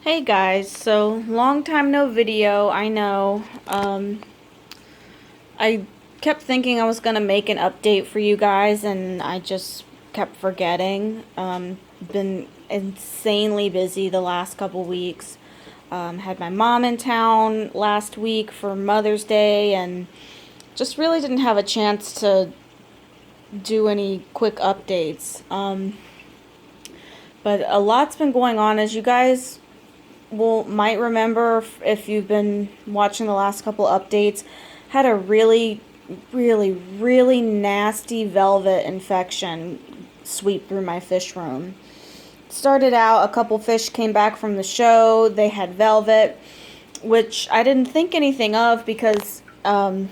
Hey guys, so long time no video, I know. I kept thinking I was gonna make an update for you guys and I just kept forgetting. Been insanely busy the last couple weeks. Had my mom in town last week for Mother's Day and just really didn't have a chance to do any quick updates. But a lot's been going on, as you guys might remember if you've been watching the last couple updates. Had a really nasty velvet infection sweep through my fish room. Started out, a couple fish came back from the show, they had velvet, which I didn't think anything of because they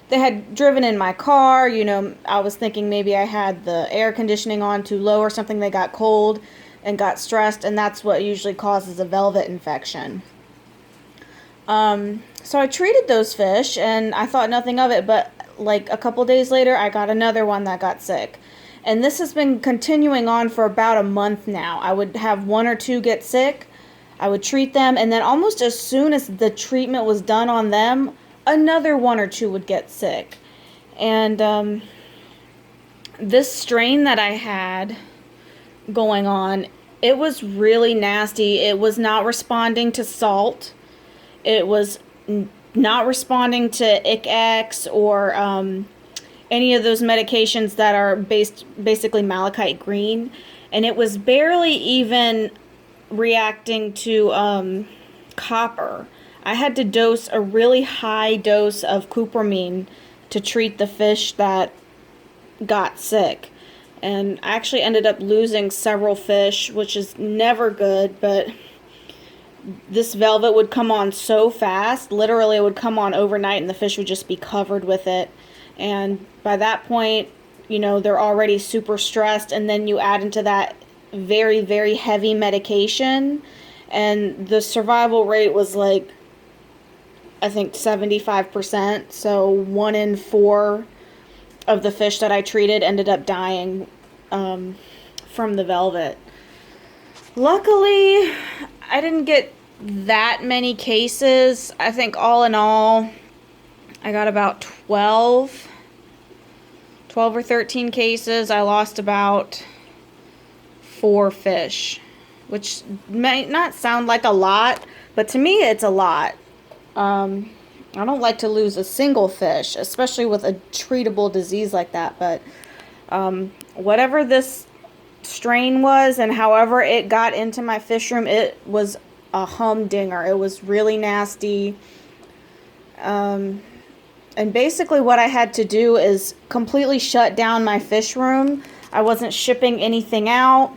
had driven in my car. I was thinking maybe I had the air conditioning on too low or something. They got cold and got stressed, and that's what usually causes a velvet infection. So I treated those fish, and I thought nothing of it, but like a couple days later, I got another one that got sick. And this has been continuing on for about a month now. I would have one or two get sick, I would treat them, and then almost as soon as the treatment was done on them, another one or two would get sick. And this strain that I had going on, it was really nasty. It was not responding to salt. It was not responding to ICX or any of those medications that are basically malachite green. And it was barely even reacting to copper. I had to dose a really high dose of cupramine to treat the fish that got sick. And I actually ended up losing several fish, which is never good, but this velvet would come on so fast. Literally, it would come on overnight and the fish would just be covered with it. And by that point, they're already super stressed, and then you add into that very, very heavy medication, and the survival rate was like, I think 75%. So 1 in 4 of the fish that I treated ended up dying from the velvet. Luckily, I didn't get that many cases. I think all in all, I got about 12 or 13 cases. I lost about 4 fish, which might not sound like a lot, but to me it's a lot. I don't like to lose a single fish, especially with a treatable disease like that, but whatever this strain was and however it got into my fish room, it was a humdinger. It was really nasty. And basically what I had to do is completely shut down my fish room. I wasn't shipping anything out.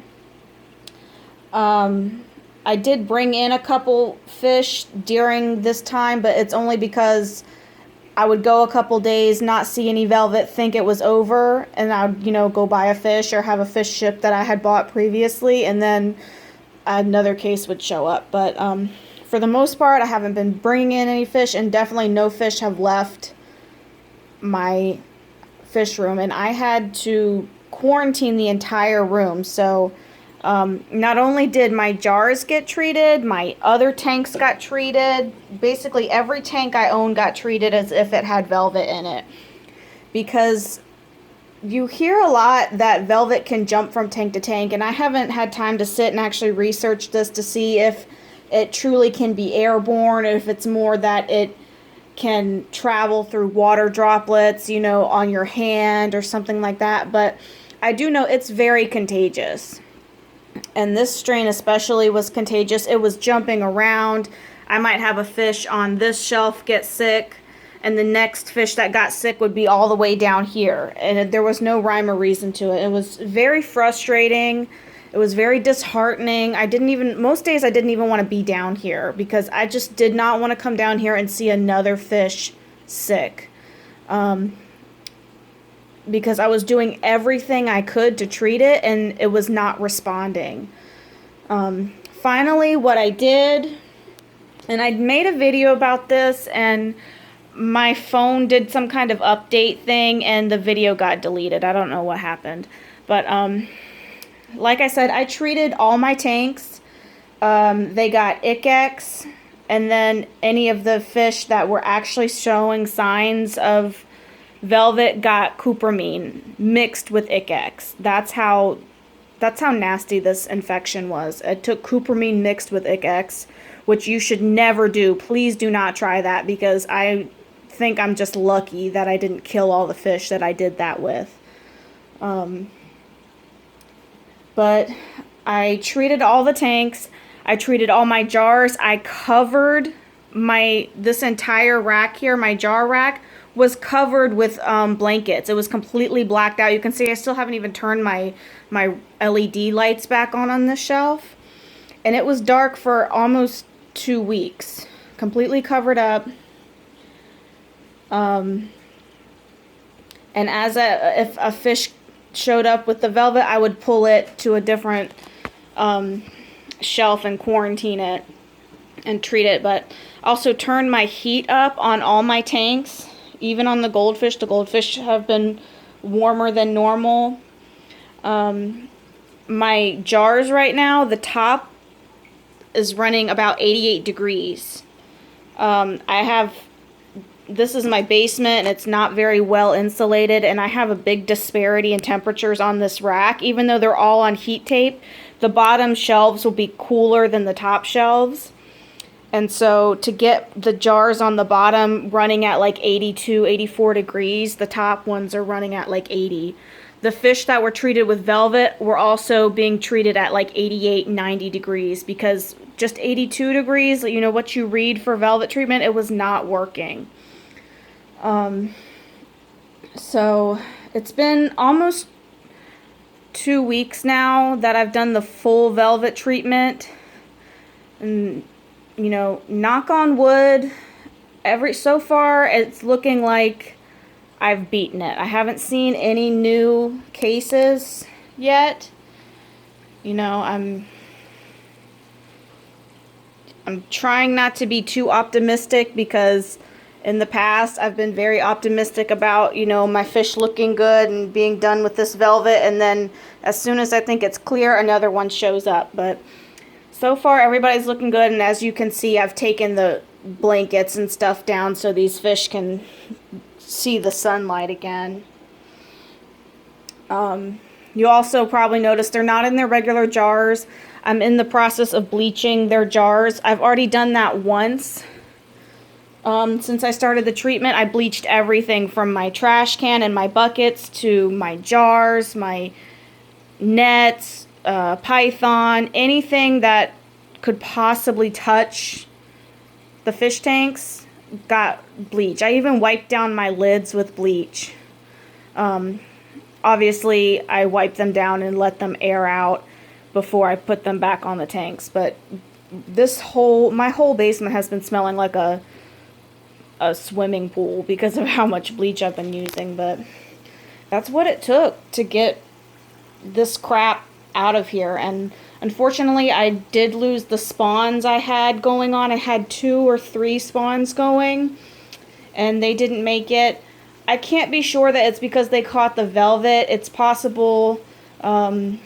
I did bring in a couple fish during this time, but it's only because I would go a couple days, not see any velvet, think it was over, and I would, go buy a fish or have a fish shipped that I had bought previously, and then another case would show up. But for the most part, I haven't been bringing in any fish, and definitely no fish have left my fish room. And I had to quarantine the entire room, so not only did my jars get treated, my other tanks got treated. Basically every tank I own got treated as if it had velvet in it. Because you hear a lot that velvet can jump from tank to tank, and I haven't had time to sit and actually research this to see if it truly can be airborne, or if it's more that it can travel through water droplets, on your hand or something like that. But I do know it's very contagious. And this strain especially was contagious. It was jumping around. I might have a fish on this shelf get sick, and the next fish that got sick would be all the way down here. And there was no rhyme or reason to it. It was very frustrating. It was very disheartening. Most days I didn't even want to be down here because I just did not want to come down here and see another fish sick. Because I was doing everything I could to treat it, and it was not responding. Finally, what I did, and I made a video about this, and my phone did some kind of update thing, and the video got deleted. I don't know what happened. But, like I said, I treated all my tanks, They got Ick-X, and then any of the fish that were actually showing signs of velvet got cupramine mixed with Ick-X. That's how nasty this infection was. It took cupramine mixed with Ick-X, which you should never do. Please do not try that, because I think I'm just lucky that I didn't kill all the fish that I did that with. But I treated all the tanks. I treated all my jars. I covered this entire rack here, my jar rack, was covered with blankets. It was completely blacked out. You can see I still haven't even turned my LED lights back on this shelf. And it was dark for almost 2 weeks. Completely covered up. And if a fish showed up with the velvet, I would pull it to a different shelf and quarantine it and treat it. But also turn my heat up on all my tanks, even on the goldfish. The goldfish have been warmer than normal. My jars right now, the top is running about 88 degrees. This is my basement, and it's not very well insulated, and I have a big disparity in temperatures on this rack. Even though they're all on heat tape, the bottom shelves will be cooler than the top shelves. And so to get the jars on the bottom running at like 82, 84 degrees, the top ones are running at like 80. The fish that were treated with velvet were also being treated at like 88, 90 degrees, because just 82 degrees, you know, what you read for velvet treatment, it was not working. So it's been almost 2 weeks now that I've done the full velvet treatment, and you know, knock on wood, so far it's looking like I've beaten it. I haven't seen any new cases yet. You know, I'm trying not to be too optimistic, because in the past I've been very optimistic about, you know, my fish looking good and being done with this velvet, and then as soon as I think it's clear, another one shows up. But so far everybody's looking good, and as you can see, I've taken the blankets and stuff down so these fish can see the sunlight again. You also probably noticed they're not in their regular jars. I'm in the process of bleaching their jars. I've already done that once. Since I started the treatment, I bleached everything from my trash can and my buckets to my jars, my nets, python, anything that could possibly touch the fish tanks got bleach. I even wiped down my lids with bleach. Obviously, I wiped them down and let them air out before I put them back on the tanks. But my whole basement has been smelling like a swimming pool because of how much bleach I've been using. But that's what it took to get this crap out of here. And unfortunately, I did lose the spawns I had going on. I had 2 or 3 spawns going, and they didn't make it. I can't be sure that it's because they caught the velvet. It's possible that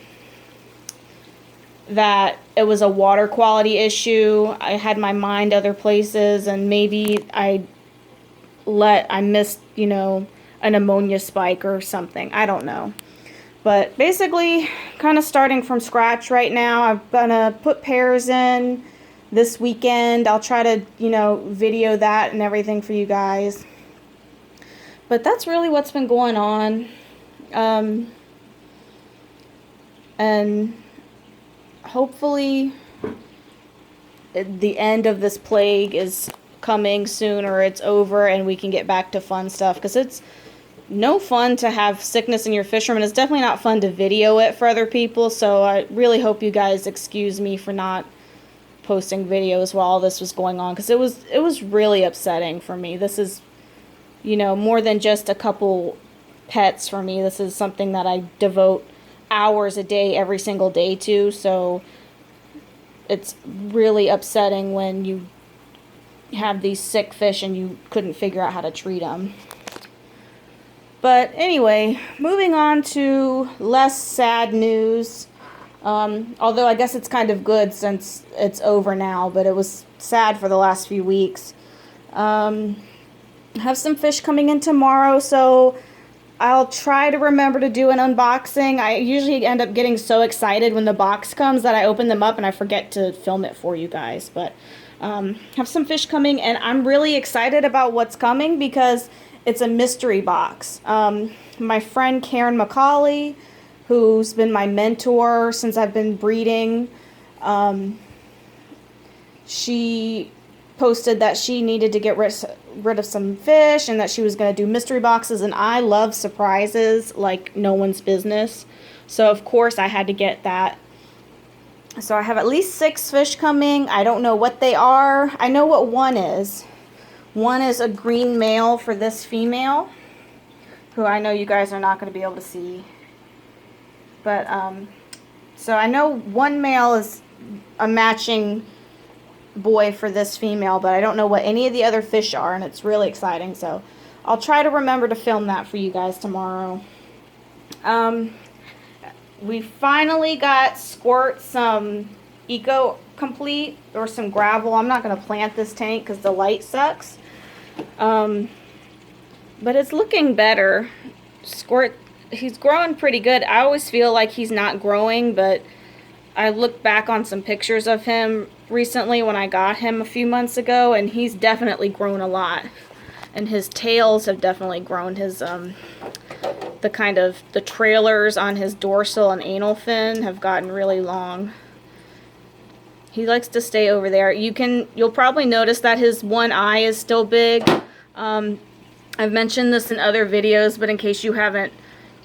it was a water quality issue. I had my mind other places, and maybe I missed, you know, an ammonia spike or something. I don't know. But basically, kind of starting from scratch right now. I'm gonna put pairs in this weekend. I'll try to, you know, video that and everything for you guys. But that's really what's been going on. And hopefully the end of this plague is coming soon, or it's over and we can get back to fun stuff, because it's no fun to have sickness in your fish room, and it's definitely not fun to video it for other people. So I really hope you guys excuse me for not posting videos while all this was going on, because it was really upsetting for me. This is, you know, more than just a couple pets for me. This is something that I devote hours a day every single day to. So it's really upsetting when you have these sick fish and you couldn't figure out how to treat them. But anyway, moving on to less sad news. Although I guess it's kind of good since it's over now, but it was sad for the last few weeks. I have some fish coming in tomorrow, so I'll try to remember to do an unboxing. I usually end up getting so excited when the box comes that I open them up and I forget to film it for you guys. But have some fish coming, and I'm really excited about what's coming because it's a mystery box. My friend Karen McCauley, who's been my mentor since I've been breeding, she posted that she needed to get rid of some fish and that she was going to do mystery boxes, and I love surprises like no one's business. So of course I had to get that. So I have at least 6 fish coming. I don't know what they are. I know what one is. One is a green male for this female, who I know you guys are not going to be able to see. But so I know one male is a matching boy for this female, but I don't know what any of the other fish are, and it's really exciting. So I'll try to remember to film that for you guys tomorrow. We finally got Squirt some Eco Complete or some gravel. I'm not going to plant this tank because the light sucks. But it's looking better. Squirt, he's growing pretty good. I always feel like he's not growing, but I looked back on some pictures of him recently when I got him a few months ago, and he's definitely grown a lot. And his tails have definitely grown. His the trailers on his dorsal and anal fin have gotten really long. He likes to stay over there. You'll probably notice that his one eye is still big. I've mentioned this in other videos, but in case you haven't,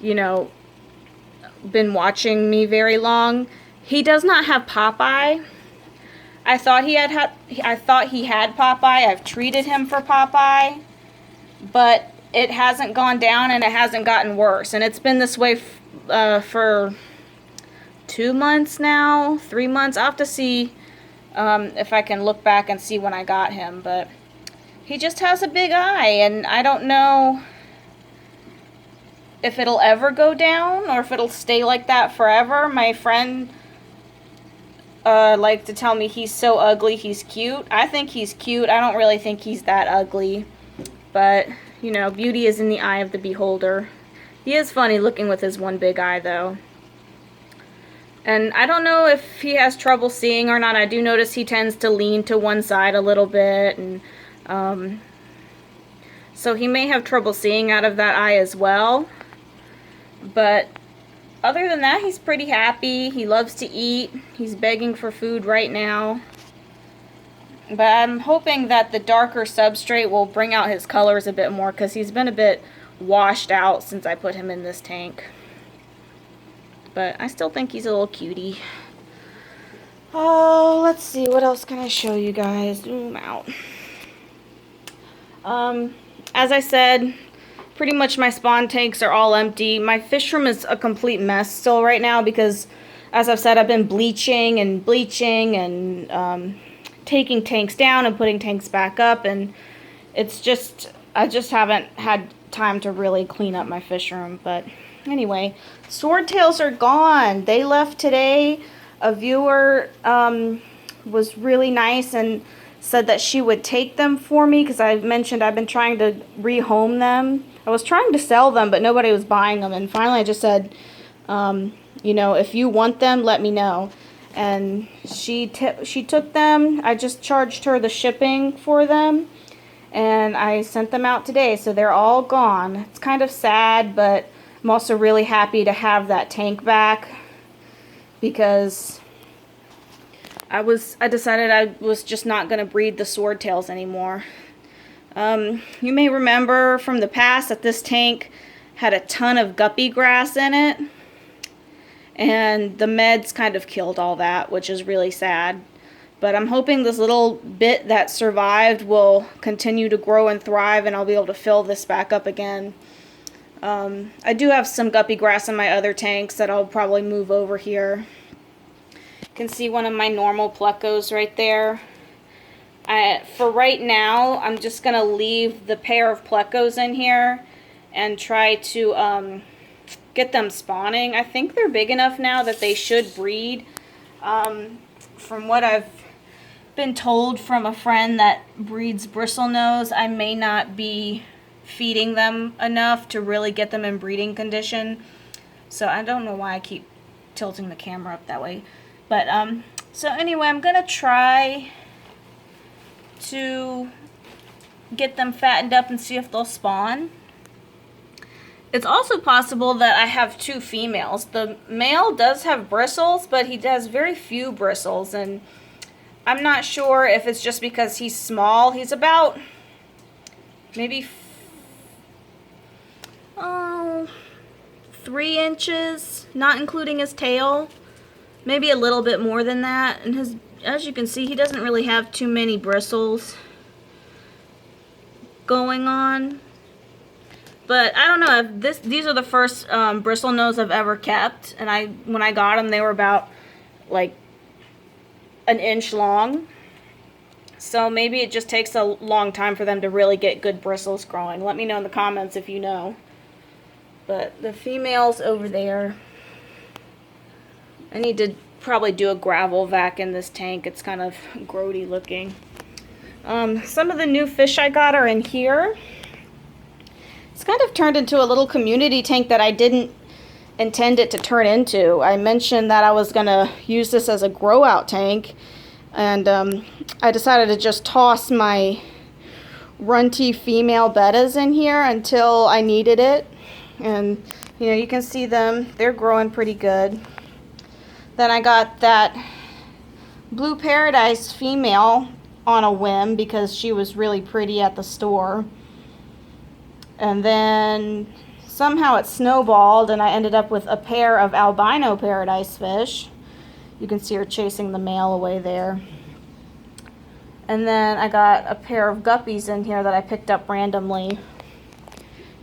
been watching me very long, he does not have pop eye. I thought he had pop eye. I've treated him for pop eye, but it hasn't gone down and it hasn't gotten worse. And it's been this way for 2 months now, 3 months. I'll have to see if I can look back and see when I got him. But he just has a big eye, and I don't know if it'll ever go down or if it'll stay like that forever. My friend liked to tell me he's so ugly, he's cute. I think he's cute. I don't really think he's that ugly. But, beauty is in the eye of the beholder. He is funny looking with his one big eye, though. And I don't know if he has trouble seeing or not. I do notice he tends to lean to one side a little bit. And so he may have trouble seeing out of that eye as well. But other than that, he's pretty happy. He loves to eat. He's begging for food right now. But I'm hoping that the darker substrate will bring out his colors a bit more, because he's been a bit washed out since I put him in this tank. But I still think he's a little cutie. Oh, let's see. What else can I show you guys? Zoom out. As I said, pretty much my spawn tanks are all empty. My fish room is a complete mess still right now because, as I've said, I've been bleaching and taking tanks down and putting tanks back up, and I just haven't had time to really clean up my fish room. But anyway, swordtails are gone. They left today. A viewer was really nice and said that she would take them for me, because I mentioned I've been trying to rehome them. I was trying to sell them, but nobody was buying them, and finally I just said, if you want them, let me know. And she took them. I just charged her the shipping for them, and I sent them out today, so they're all gone. It's kind of sad, but I'm also really happy to have that tank back, because I decided I was just not going to breed the swordtails anymore. You may remember from the past that this tank had a ton of guppy grass in it, and the meds kind of killed all that, which is really sad. But I'm hoping this little bit that survived will continue to grow and thrive, and I'll be able to fill this back up again. I do have some guppy grass in my other tanks that I'll probably move over here. You can see one of my normal plecos right there. For right now, I'm just going to leave the pair of plecos in here and try to get them spawning. I think they're big enough now that they should breed. From what I've been told from a friend that breeds bristlenose, I may not be feeding them enough to really get them in breeding condition. So I don't know why I keep tilting the camera up that way. But, so anyway, I'm going to try to get them fattened up and see if they'll spawn. It's also possible that I have two females. The male does have bristles, but he has very few bristles, and I'm not sure if it's just because he's small. He's about maybe 3 inches, not including his tail. Maybe a little bit more than that. And as you can see, he doesn't really have too many bristles going on. But I don't know if these are the first bristlenose I've ever kept, and when I got them, they were about like 1 inch long. So maybe it just takes a long time for them to really get good bristles growing. Let me know in the comments if you know. But the females over there, I need to probably do a gravel vac in this tank. It's kind of grody looking. Some of the new fish I got are in here. It's kind of turned into a little community tank that I didn't intend it to turn into. I mentioned that I was going to use this as a grow out tank, and I decided to just toss my runty female bettas in here until I needed it. And you know, you can see them, they're growing pretty good. Then I got that blue paradise female on a whim because she was really pretty at the store. And then somehow it snowballed and I ended up with a pair of albino paradise fish. You can see her chasing the male away there. And then I got a pair of guppies in here that I picked up randomly.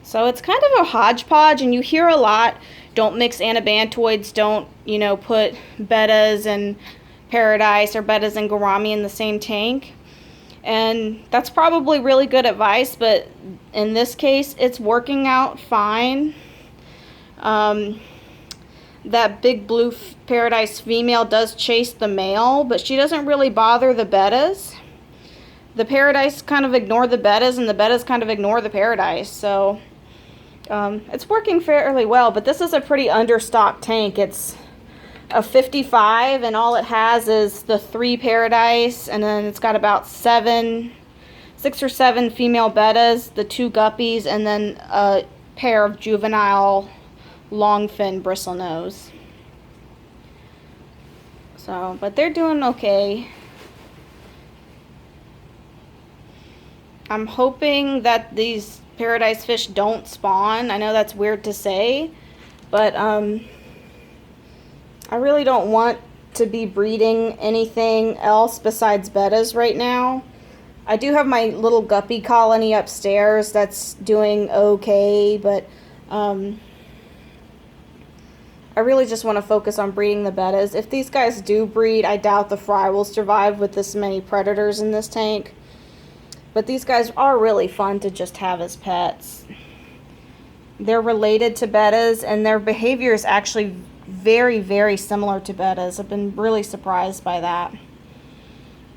So it's kind of a hodgepodge, and you hear a lot, don't mix anabantoids, don't, you know, put bettas and paradise or bettas and gourami in the same tank. And that's probably really good advice, but in this case, it's working out fine. That big blue paradise female does chase the male, but she doesn't really bother the bettas. The paradise kind of ignore the bettas, and the bettas kind of ignore the paradise. So it's working fairly well, but this is a pretty understocked tank. It's a 55, and all it has is the 3 paradise, and then it's got about 6 or 7 female bettas, the 2 guppies, and then a pair of juvenile longfin bristlenose. So, but they're doing okay. I'm hoping that these paradise fish don't spawn. I know that's weird to say, but I really don't want to be breeding anything else besides bettas right now. I do have my little guppy colony upstairs that's doing okay, but I really just want to focus on breeding the bettas. If these guys do breed, I doubt the fry will survive with this many predators in this tank. But these guys are really fun to just have as pets. They're related to bettas, and their behavior is actually very, very similar to bettas. I've been really surprised by that.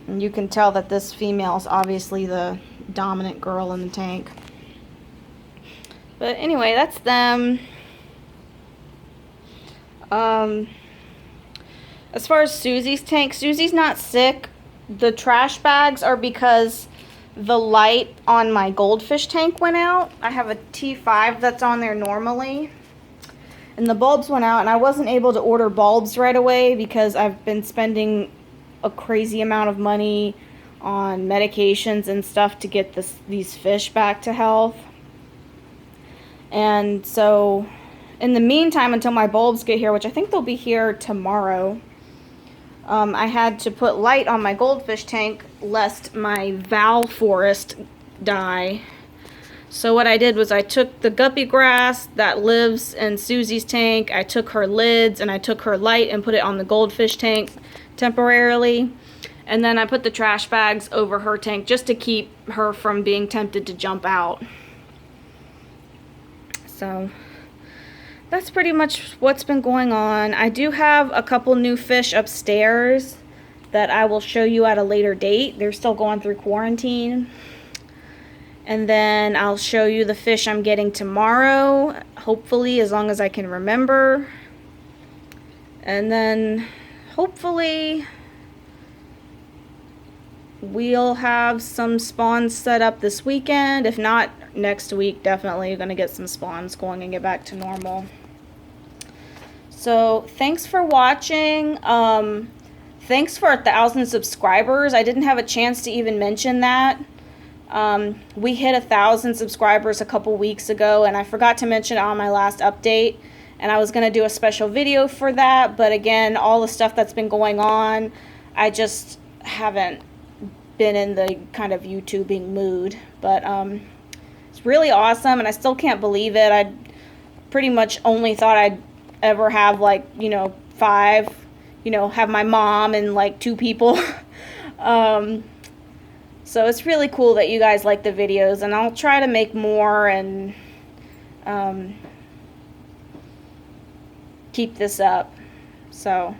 And you can tell that this female is obviously the dominant girl in the tank. But anyway, that's them. As far as Susie's tank, Susie's not sick. The trash bags are because the light on my goldfish tank went out. I have a T5 that's on there normally, and the bulbs went out, and I wasn't able to order bulbs right away because I've been spending a crazy amount of money on medications and stuff to get these fish back to health. And so in the meantime, until my bulbs get here, which I think they'll be here tomorrow, I had to put light on my goldfish tank lest my Val forest die. So what I did was I took the guppy grass that lives in Susie's tank, I took her lids, and I took her light and put it on the goldfish tank temporarily. And then I put the trash bags over her tank just to keep her from being tempted to jump out. So that's pretty much what's been going on. I do have a couple new fish upstairs that I will show you at a later date. They're still going through quarantine. And then I'll show you the fish I'm getting tomorrow, hopefully, as long as I can remember. And then hopefully we'll have some spawns set up this weekend. If not, next week, definitely going to get some spawns going and get back to normal. So thanks for watching. Thanks for 1,000 subscribers. I didn't have a chance to even mention that. We hit 1,000 subscribers a couple weeks ago, and I forgot to mention it on my last update. And I was going to do a special video for that, but again, all the stuff that's been going on, I just haven't been in the kind of YouTubing mood. But it's really awesome, and I still can't believe it. I pretty much only thought I'd ever have, like, 5, have my mom and like 2 people. So it's really cool that you guys like the videos, and I'll try to make more and keep this up. So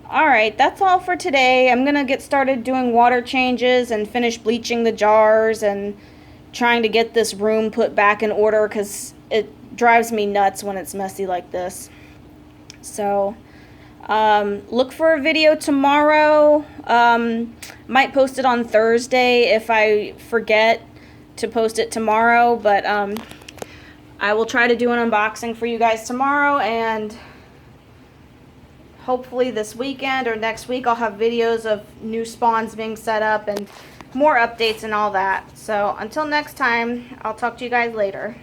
alright, that's all for today. I'm gonna get started doing water changes and finish bleaching the jars and trying to get this room put back in order, because it drives me nuts when it's messy like this. So look for a video tomorrow. Might post it on Thursday if I forget to post it tomorrow, but I will try to do an unboxing for you guys tomorrow, and hopefully this weekend or next week I'll have videos of new spawns being set up and more updates and all that. So until next time, I'll talk to you guys later.